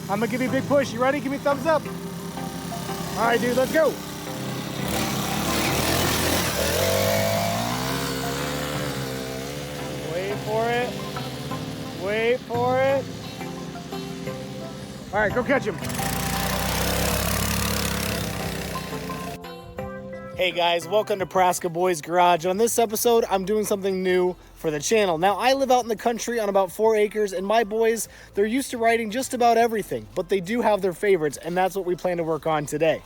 I'm gonna give you a big push. You ready? Give me a thumbs up. All right, dude, let's go. Wait for it. Wait for it. All right, go catch him. Hey guys, welcome to Praska Boys Garage. On this episode, I'm doing something new for the channel. Now, I live out in the country on about 4 acres, and my boys, they're used to riding just about everything, but they do have their favorites, and that's what we plan to work on today.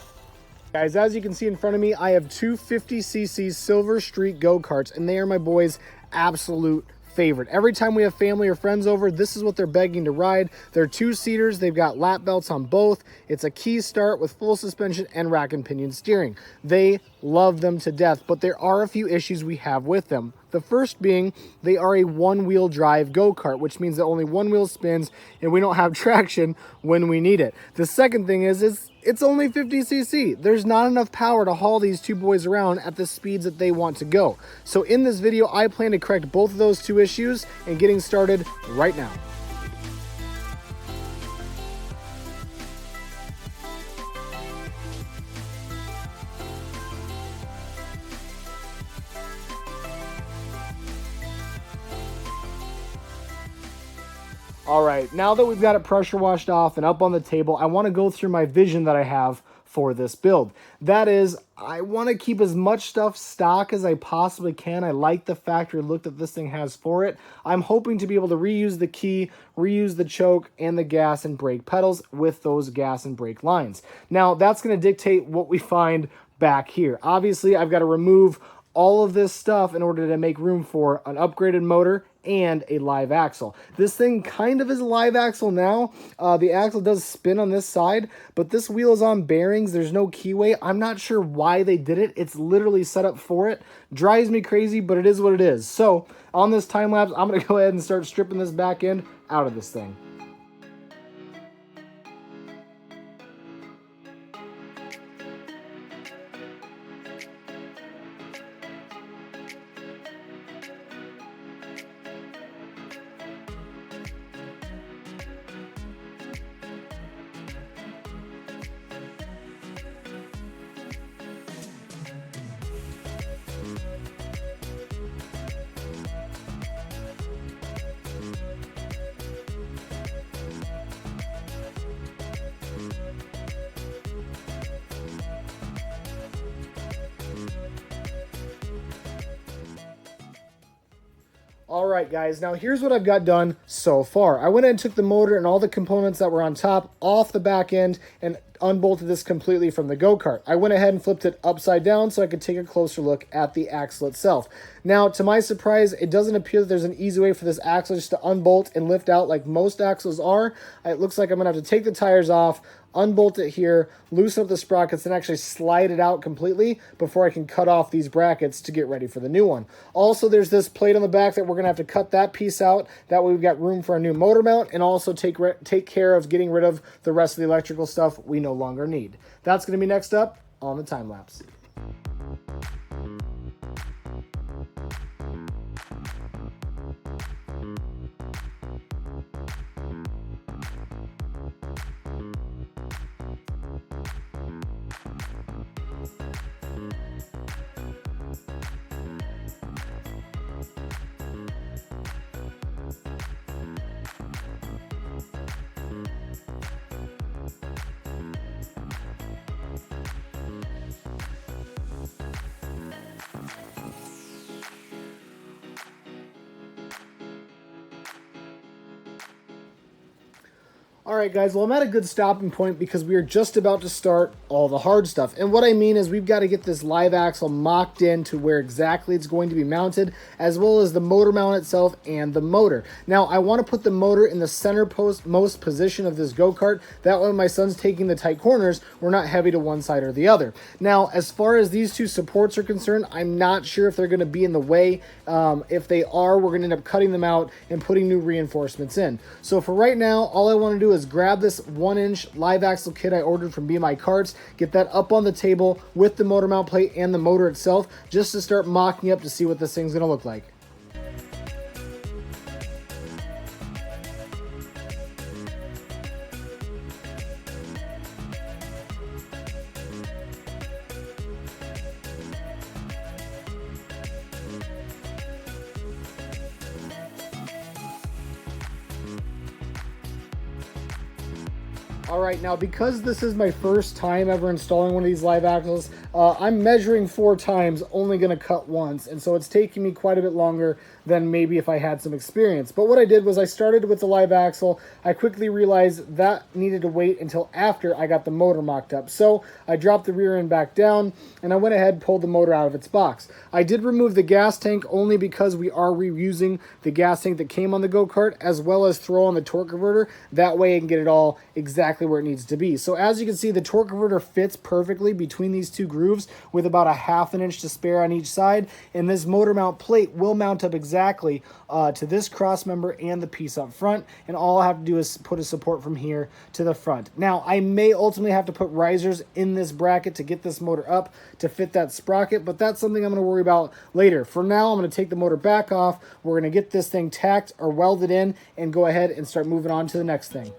Guys, as you can see in front of me, I have two 50cc Silver Street go-karts, and they are my boys' absolute favorite. Every time we have family or friends over, this is what they're begging to ride. They're two-seaters. They've got lap belts on both. It's a key start with full suspension and rack and pinion steering. They love them to death, but there are a few issues we have with them. The first being they are a one-wheel drive go-kart, which means that only one wheel spins and we don't have traction when we need it. The second thing is it's only 50cc. There's not enough power to haul these two boys around at the speeds that they want to go. So in this video, I plan to correct both of those two issues and getting started right now. All right, now that we've got it pressure washed off and up on the table, I want to go through my vision that I have for this build. That is, I want to keep as much stuff stock as I possibly can. I like the factory look that this thing has for it. I'm hoping to be able to reuse the key, reuse the choke, and the gas and brake pedals with those gas and brake lines. Now, that's going to dictate what we find back here. Obviously, I've got to remove all of this stuff in order to make room for an upgraded motor and a live axle. This thing kind of is a live axle now. The axle does spin on this side, but this wheel is on bearings. There's no keyway. I'm not sure why they did it. It's literally set up for it. Drives me crazy, but it is what it is. So on this time lapse, I'm going to go ahead and start stripping this back end out of this thing. All right, guys, now here's what I've got done so far. I went ahead and took the motor and all the components that were on top off the back end and unbolted this completely from the go-kart. I went ahead and flipped it upside down so I could take a closer look at the axle itself. Now, to my surprise, it doesn't appear that there's an easy way for this axle just to unbolt and lift out like most axles are. It looks like I'm going to have to take the tires off, unbolt it here, loosen up the sprockets, and actually slide it out completely before I can cut off these brackets to get ready for the new one. Also, there's this plate on the back that we're going to have to cut that piece out. That way we've got room for a new motor mount and also take care of getting rid of the rest of the electrical stuff we no longer need. That's going to be next up on the time lapse. All right, guys, well, I'm at a good stopping point because we are just about to start all the hard stuff. And what I mean is we've got to get this live axle mocked in to where exactly it's going to be mounted, as well as the motor mount itself and the motor. Now, I want to put the motor in the center most position of this go-kart. That way, when my son's taking the tight corners, we're not heavy to one side or the other. Now, as far as these two supports are concerned, I'm not sure if they're going to be in the way. If they are, we're going to end up cutting them out and putting new reinforcements in. So for right now, all I want to do is grab this 1-inch live axle kit I ordered from Be My Karts, get that up on the table with the motor mount plate and the motor itself, just to start mocking up to see what this thing's going to look like. All right, now because this is my first time ever installing one of these live axles, I'm measuring 4 times, only gonna cut once, and so it's taking me quite a bit longer than maybe if I had some experience. But what I did was I started with the live axle. I quickly realized that needed to wait until after I got the motor mocked up. So I dropped the rear end back down, and I went ahead and pulled the motor out of its box. I did remove the gas tank only because we are reusing the gas tank that came on the go-kart, as well as throw on the torque converter. That way I can get it all exactly where it needs to be. So as you can see, the torque converter fits perfectly between these 2 grooves with about a 1/2 inch to spare on each side, and this motor mount plate will mount up exactly to this cross member and the piece up front, and all I have to do is put a support from here to the front. Now I may ultimately have to put risers in this bracket to get this motor up to fit that sprocket, but that's something I'm going to worry about later. For now, I'm going to take the motor back off. We're going to get this thing tacked or welded in and go ahead and start moving on to the next thing.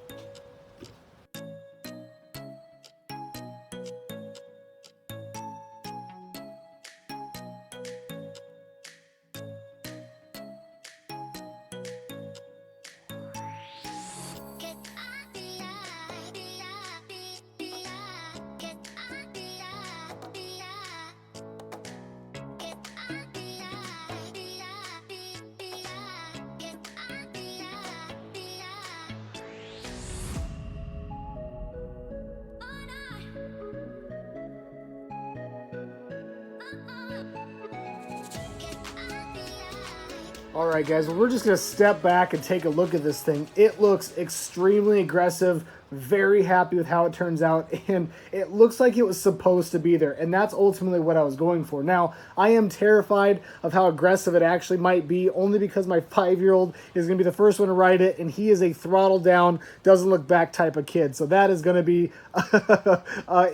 All right, guys, well, we're just going to step back and take a look at this thing. It looks extremely aggressive, very happy with how it turns out, and it looks like it was supposed to be there, and that's ultimately what I was going for. Now, I am terrified of how aggressive it actually might be, only because my 5-year-old is going to be the first one to ride it, and he is a throttle down, doesn't look back type of kid, so that is going to be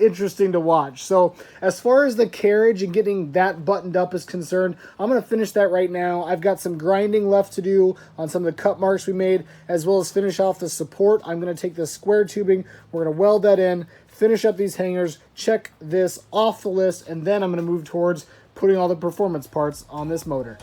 interesting to watch. So as far as the carriage and getting that buttoned up is concerned, I'm going to finish that right now. I've got some grinding left to do on some of the cut marks we made, as well as finish off the support. I'm going to take the square tubing, we're going to weld that in, finish up these hangers, check this off the list, and then I'm going to move towards putting all the performance parts on this motor.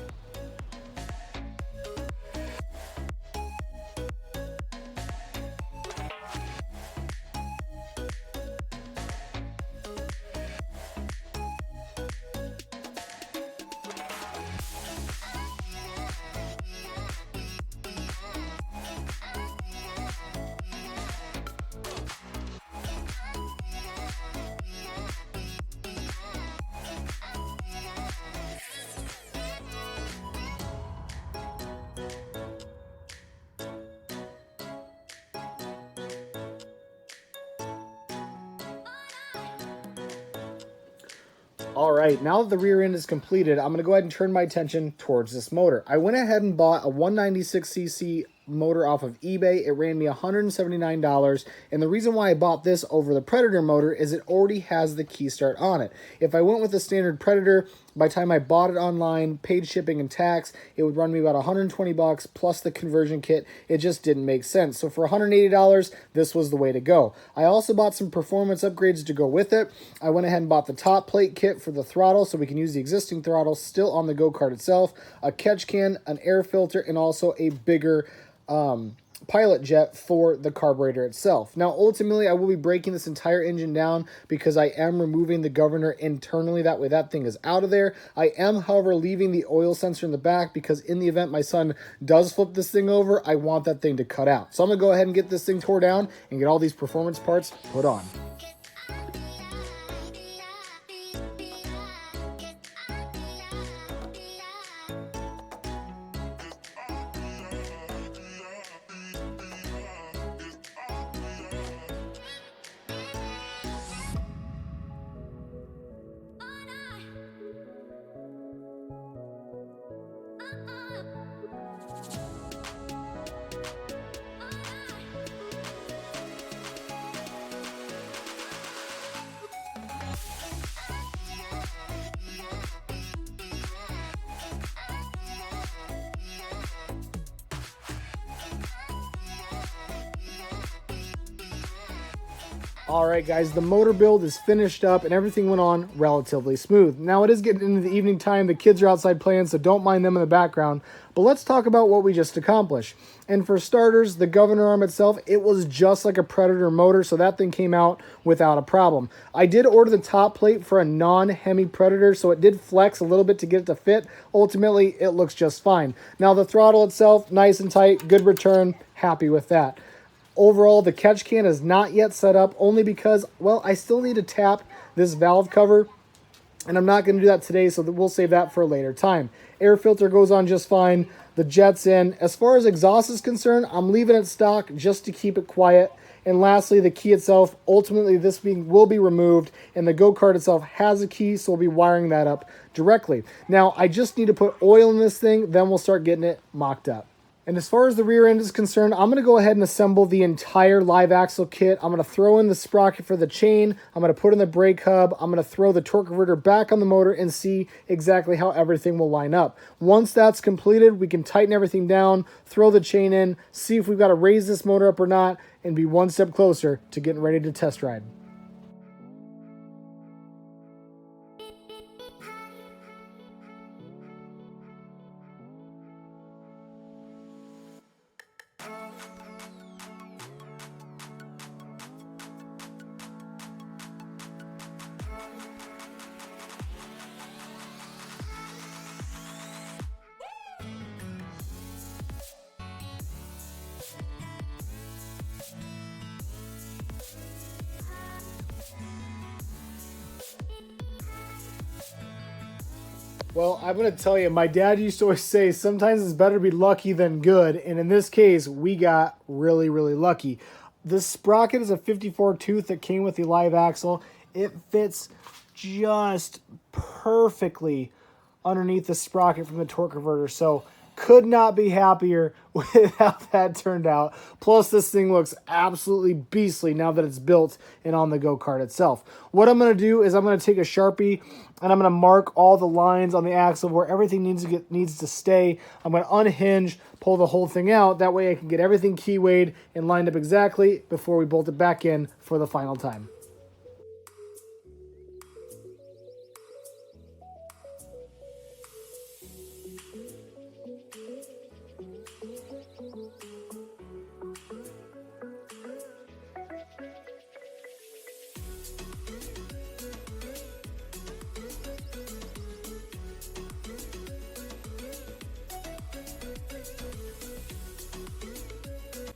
All right, now that the rear end is completed, I'm going to go ahead and turn my attention towards this motor. I went ahead and bought a 196cc motor off of eBay. It ran me $179, and the reason why I bought this over the Predator motor is it already has the key start on it. If I went with the standard Predator, by the time I bought it online, paid shipping and tax, it would run me about $120 plus the conversion kit. It just didn't make sense. So for $180, this was the way to go. I also bought some performance upgrades to go with it. I went ahead and bought the top plate kit for the throttle so we can use the existing throttle still on the go-kart itself, a catch can, an air filter, and also a bigger pilot jet for the carburetor itself. Now, ultimately, I will be breaking this entire engine down because I am removing the governor internally. That way, that thing is out of there. I am, however, leaving the oil sensor in the back because in the event my son does flip this thing over, I want that thing to cut out. So I'm going to go ahead and get this thing tore down and get all these performance parts put on. All right, guys, the motor build is finished up and everything went on relatively smooth. Now, it is getting into the evening time. The kids are outside playing, so don't mind them in the background. But let's talk about what we just accomplished. And for starters, the governor arm itself, it was just like a Predator motor, so that thing came out without a problem. I did order the top plate for a non-Hemi Predator, so it did flex a little bit to get it to fit. Ultimately, it looks just fine. Now, the throttle itself, nice and tight, good return, happy with that. Overall, the catch can is not yet set up only because, well, I still need to tap this valve cover, and I'm not going to do that today, so we'll save that for a later time. Air filter goes on just fine. The jet's in. As far as exhaust is concerned, I'm leaving it stock just to keep it quiet. And lastly, the key itself, ultimately this will be removed, and the go-kart itself has a key, so we'll be wiring that up directly. Now, I just need to put oil in this thing, then we'll start getting it mocked up. And as far as the rear end is concerned, I'm going to go ahead and assemble the entire live axle kit. I'm going to throw in the sprocket for the chain. I'm going to put in the brake hub. I'm going to throw the torque converter back on the motor and see exactly how everything will line up. Once that's completed, we can tighten everything down, throw the chain in, see if we've got to raise this motor up or not, and be one step closer to getting ready to test ride. Well, I'm going to tell you, my dad used to always say, sometimes it's better to be lucky than good. And in this case, we got really, really lucky. The sprocket is a 54 tooth that came with the live axle. It fits just perfectly underneath the sprocket from the torque converter. So could not be happier with how that turned out. Plus, this thing looks absolutely beastly now that it's built and on the go-kart itself. What I'm going to do is I'm going to take a Sharpie and I'm going to mark all the lines on the axle where everything needs to stay. I'm going to unhinge, pull the whole thing out. That way I can get everything key-weighed and lined up exactly before we bolt it back in for the final time.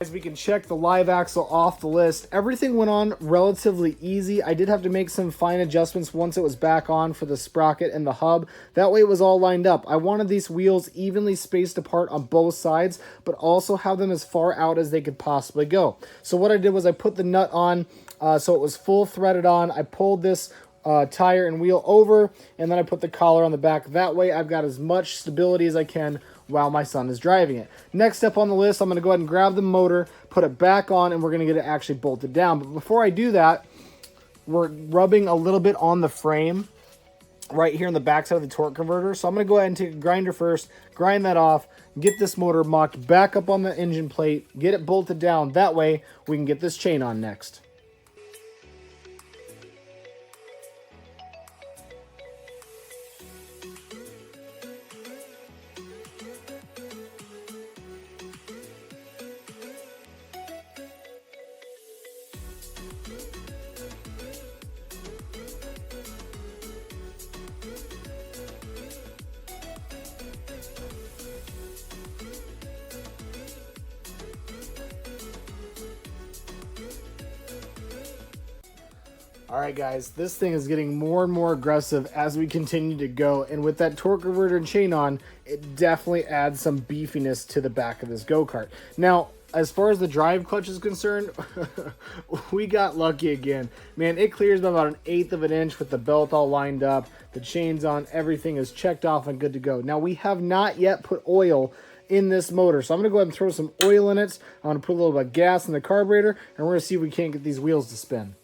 As we can check the live axle off the list, everything went on relatively easy. I did have to make some fine adjustments once it was back on for the sprocket and the hub. That way it was all lined up. I wanted these wheels evenly spaced apart on both sides, but also have them as far out as they could possibly go. So what I did was I put the nut on so it was full threaded on. I pulled this tire and wheel over, and then I put the collar on the back. That way I've got as much stability as I can while my son is driving it. Next up on the list, I'm going to go ahead and grab the motor, put it back on, and we're going to get it actually bolted down. But before I do that, we're rubbing a little bit on the frame right here on the backside of the torque converter. So I'm going to go ahead and take a grinder first, grind that off, get this motor mocked back up on the engine plate, get it bolted down. That way we can get this chain on next. All right, guys, this thing is getting more and more aggressive as we continue to go. And with that torque converter and chain on, it definitely adds some beefiness to the back of this go-kart. Now, as far as the drive clutch is concerned, we got lucky again. Man, it clears by about 1/8 of an inch with the belt all lined up. The chain's on. Everything is checked off and good to go. Now, we have not yet put oil in this motor, so I'm going to go ahead and throw some oil in it. I'm going to put a little bit of gas in the carburetor, and we're going to see if we can't get these wheels to spin.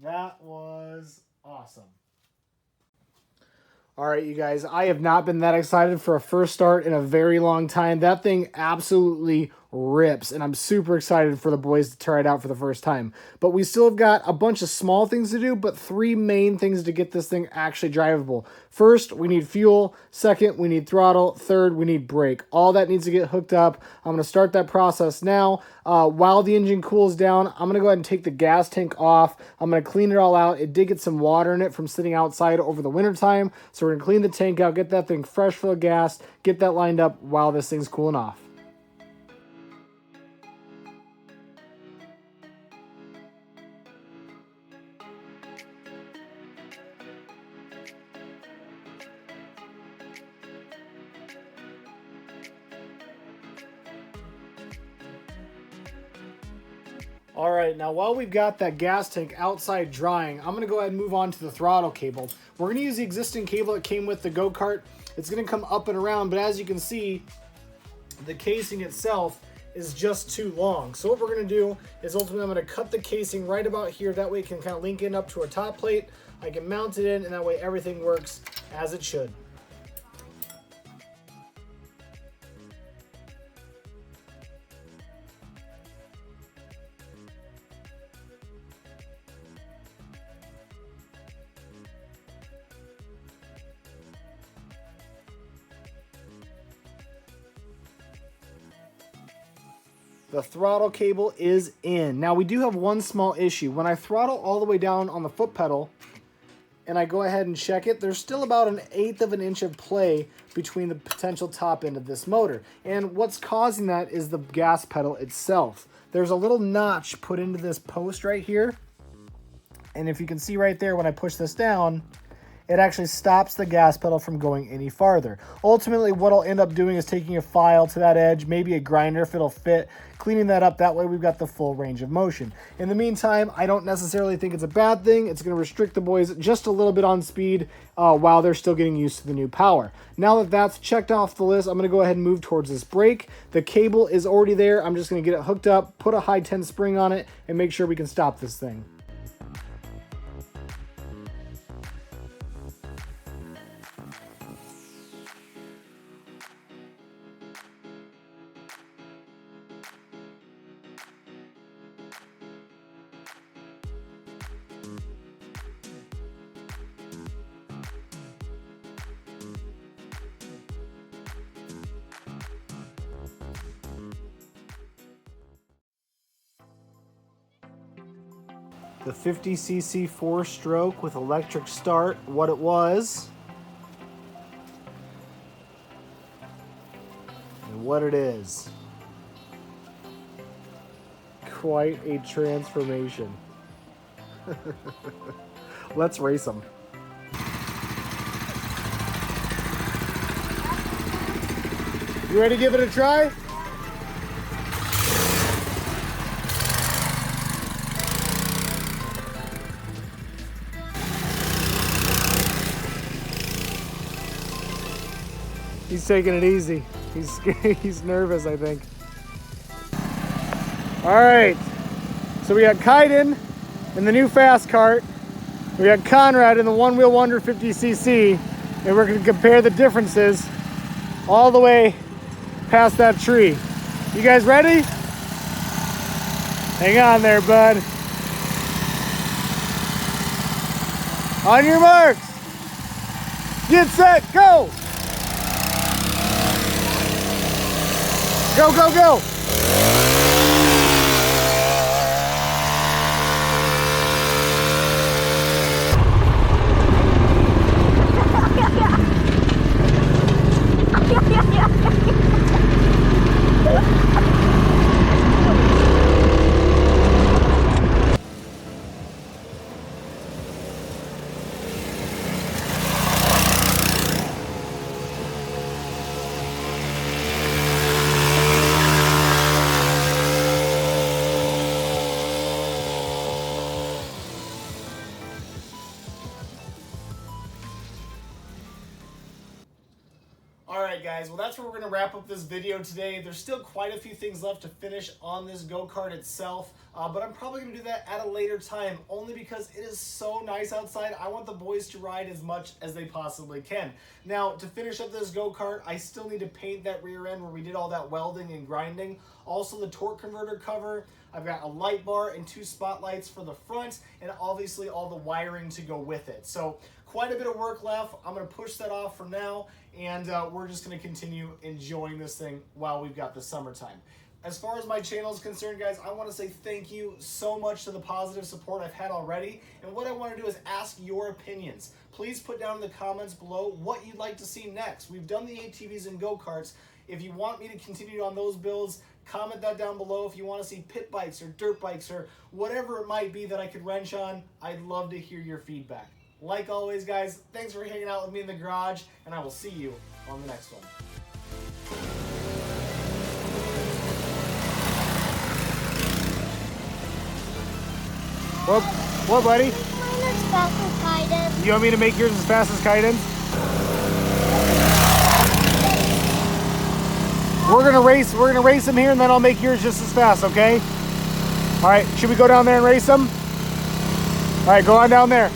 That was awesome. All right, you guys, I have not been that excited for a first start in a very long time. That thing absolutely rips, and I'm super excited for the boys to try it out for the first time. But we still have got a bunch of small things to do, but 3 main things to get this thing actually drivable. First, we need fuel. Second, we need throttle. Third, we need brake. All that needs to get hooked up. I'm going to start that process now. While the engine cools down, I'm going to go ahead and take the gas tank off. I'm going to clean it all out. It did get some water in it from sitting outside over the wintertime, so we're going to clean the tank out, get that thing fresh full of gas, get that lined up while this thing's cooling off. All right, now while we've got that gas tank outside drying, I'm gonna go ahead and move on to the throttle cable. We're gonna use the existing cable that came with the go-kart. It's gonna come up and around, but as you can see, the casing itself is just too long. So what we're gonna do is ultimately I'm gonna cut the casing right about here. That way it can kind of link in up to our top plate. I can mount it in, and that way everything works as it should. The throttle cable is in. Now we do have one small issue. When I throttle all the way down on the foot pedal and I go ahead and check it, there's still about 1/8 of an inch of play between the potential top end of this motor. And what's causing that is the gas pedal itself. There's a little notch put into this post right here. And if you can see right there, when I push this down, it actually stops the gas pedal from going any farther. Ultimately, what I'll end up doing is taking a file to that edge, maybe a grinder if it'll fit, cleaning that up. That way we've got the full range of motion. In the meantime, I don't necessarily think it's a bad thing. It's going to restrict the boys just a little bit on speed while they're still getting used to the new power. Now that that's checked off the list, I'm going to go ahead and move towards this brake. The cable is already there. I'm just going to get it hooked up, put a high 10 spring on it, and make sure we can stop this thing. The 50cc 4-stroke with electric start, what it was, and what it is. Quite a transformation. Let's race them. You ready to give it a try? He's taking it easy. He's nervous, I think. All right. So we got Kaiden in the new fast kart. We got Conrad in the one-wheel wonder 50cc, and we're going to compare the differences all the way past that tree. You guys ready? Hang on there, bud. On your marks. Get set, go! Go, go, go! guys, well that's where we're going to wrap up this video today. There's still quite a few things left to finish on this go-kart itself, but I'm probably going to do that at a later time, only because it is so nice outside. I want the boys to ride as much as they possibly can. Now, to finish up this go-kart, I still need to paint that rear end where we did all that welding and grinding. Also the torque converter cover. I've got a light bar and 2 spotlights for the front, and obviously all the wiring to go with it. So quite a bit of work left. I'm going to push that off for now, and we're just going to continue enjoying this thing while we've got the summertime. As far as my channel is concerned, guys, I want to say thank you so much to the positive support I've had already. And what I want to do is ask your opinions. Please put down in the comments below what you'd like to see next. We've done the ATVs and go-karts. If you want me to continue on those builds, comment that down below. If you want to see pit bikes or dirt bikes or whatever it might be that I could wrench on, I'd love to hear your feedback. Like always, guys, thanks for hanging out with me in the garage, and I will see you on the next one. What, buddy? You want me to make yours as fast as Kaiden's? We're gonna race them here, and then I'll make yours just as fast, okay? All right, should we go down there and race them? All right, go on down there.